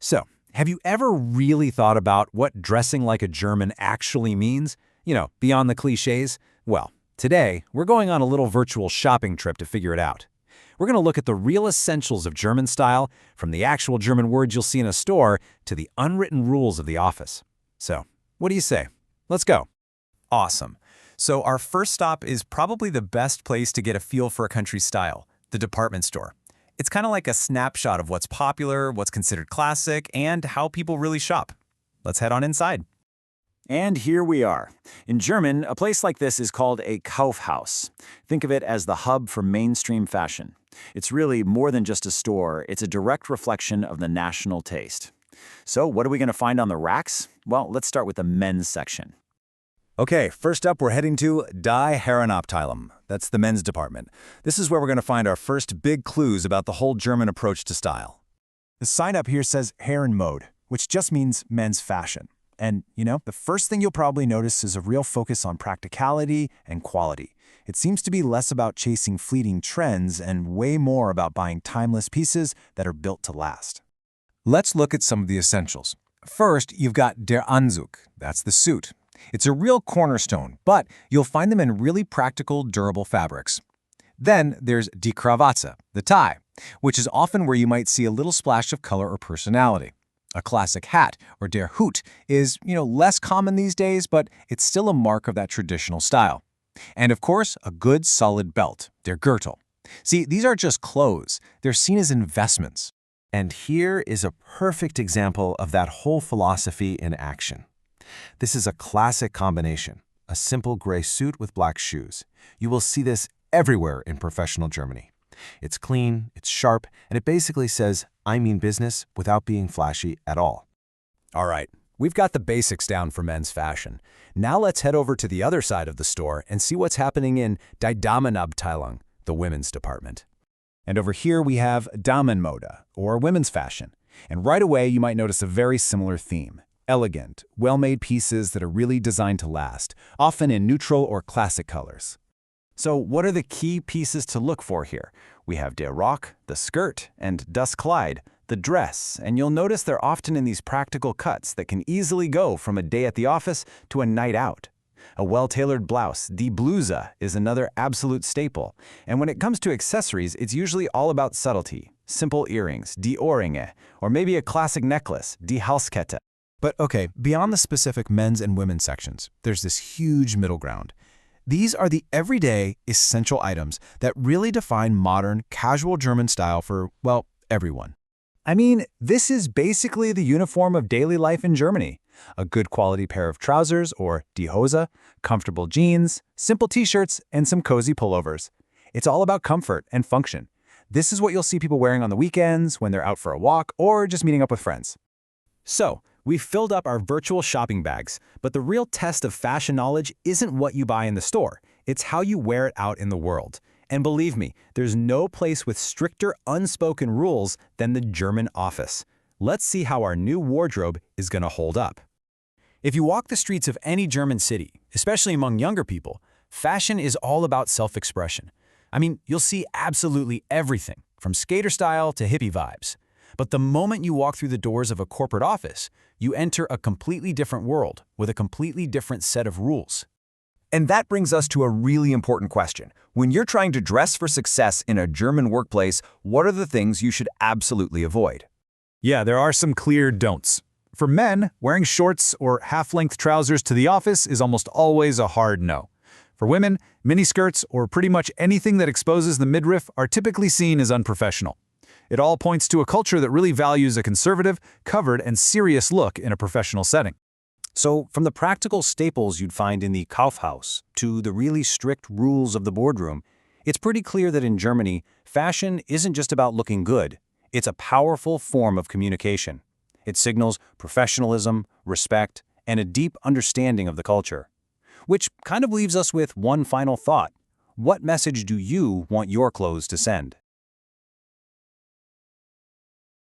So, have you ever really thought about what dressing like a German actually means? Beyond the cliches? Well, today, we're going on a little virtual shopping trip to figure it out. We're going to look at the real essentials of German style, from the actual German words you'll see in a store to the unwritten rules of the office. So, what do you say? Let's go. Awesome. So our first stop is probably the best place to get a feel for a country's style, the department store. It's kind of like a snapshot of what's popular, what's considered classic, and how people really shop. Let's head on inside. And here we are. In German, a place like this is called a Kaufhaus. Think of it as the hub for mainstream fashion. It's really more than just a store, it's a direct reflection of the national taste. So what are we going to find on the racks? Well, let's start with the men's section. Okay, first up we're heading to Die Herrenabteilung. That's the men's department. This is where we're going to find our first big clues about the whole German approach to style. The sign up here says Herrenmode, which just means men's fashion. And, the first thing you'll probably notice is a real focus on practicality and quality. It seems to be less about chasing fleeting trends and way more about buying timeless pieces that are built to last. Let's look at some of the essentials. First, you've got der Anzug. That's the suit. It's a real cornerstone, but you'll find them in really practical, durable fabrics. Then there's die Krawatte, the tie, which is often where you might see a little splash of color or personality. A classic hat, or der Hut, is, less common these days, but it's still a mark of that traditional style. And of course, a good solid belt, der Gürtel. See, these aren't just clothes, they're seen as investments. And here is a perfect example of that whole philosophy in action. This is a classic combination, a simple gray suit with black shoes. You will see this everywhere in professional Germany. It's clean, it's sharp, and it basically says, I mean business without being flashy at all. All right, we've got the basics down for men's fashion. Now let's head over to the other side of the store and see what's happening in Die Damenabteilung, the women's department. And over here we have Damenmode, or women's fashion. And right away you might notice a very similar theme. Elegant, well-made pieces that are really designed to last, often in neutral or classic colors. So what are the key pieces to look for here? We have der Rock, the skirt, and das Kleid, the dress, and you'll notice they're often in these practical cuts that can easily go from a day at the office to a night out. A well-tailored blouse, die Bluse, is another absolute staple. And when it comes to accessories, it's usually all about subtlety. Simple earrings, die Ohrringe, or maybe a classic necklace, die Halskette. But okay, beyond the specific men's and women's sections, there's this huge middle ground. These are the everyday, essential items that really define modern, casual German style for, well, everyone. I mean, this is basically the uniform of daily life in Germany. A good quality pair of trousers, or die Hose, comfortable jeans, simple t-shirts, and some cozy pullovers. It's all about comfort and function. This is what you'll see people wearing on the weekends, when they're out for a walk, or just meeting up with friends. So, we've filled up our virtual shopping bags, but the real test of fashion knowledge isn't what you buy in the store. It's how you wear it out in the world. And believe me, there's no place with stricter unspoken rules than the German office. Let's see how our new wardrobe is going to hold up. If you walk the streets of any German city, especially among younger people, fashion is all about self-expression. I mean, you'll see absolutely everything, from skater style to hippie vibes. But the moment you walk through the doors of a corporate office, you enter a completely different world with a completely different set of rules. And that brings us to a really important question. When you're trying to dress for success in a German workplace, what are the things you should absolutely avoid? Yeah, there are some clear don'ts. For men, wearing shorts or half-length trousers to the office is almost always a hard no. For women, miniskirts or pretty much anything that exposes the midriff are typically seen as unprofessional. It all points to a culture that really values a conservative, covered, and serious look in a professional setting. So, from the practical staples you'd find in the Kaufhaus to the really strict rules of the boardroom, it's pretty clear that in Germany, fashion isn't just about looking good. It's a powerful form of communication. It signals professionalism, respect, and a deep understanding of the culture. Which kind of leaves us with one final thought. What message do you want your clothes to send?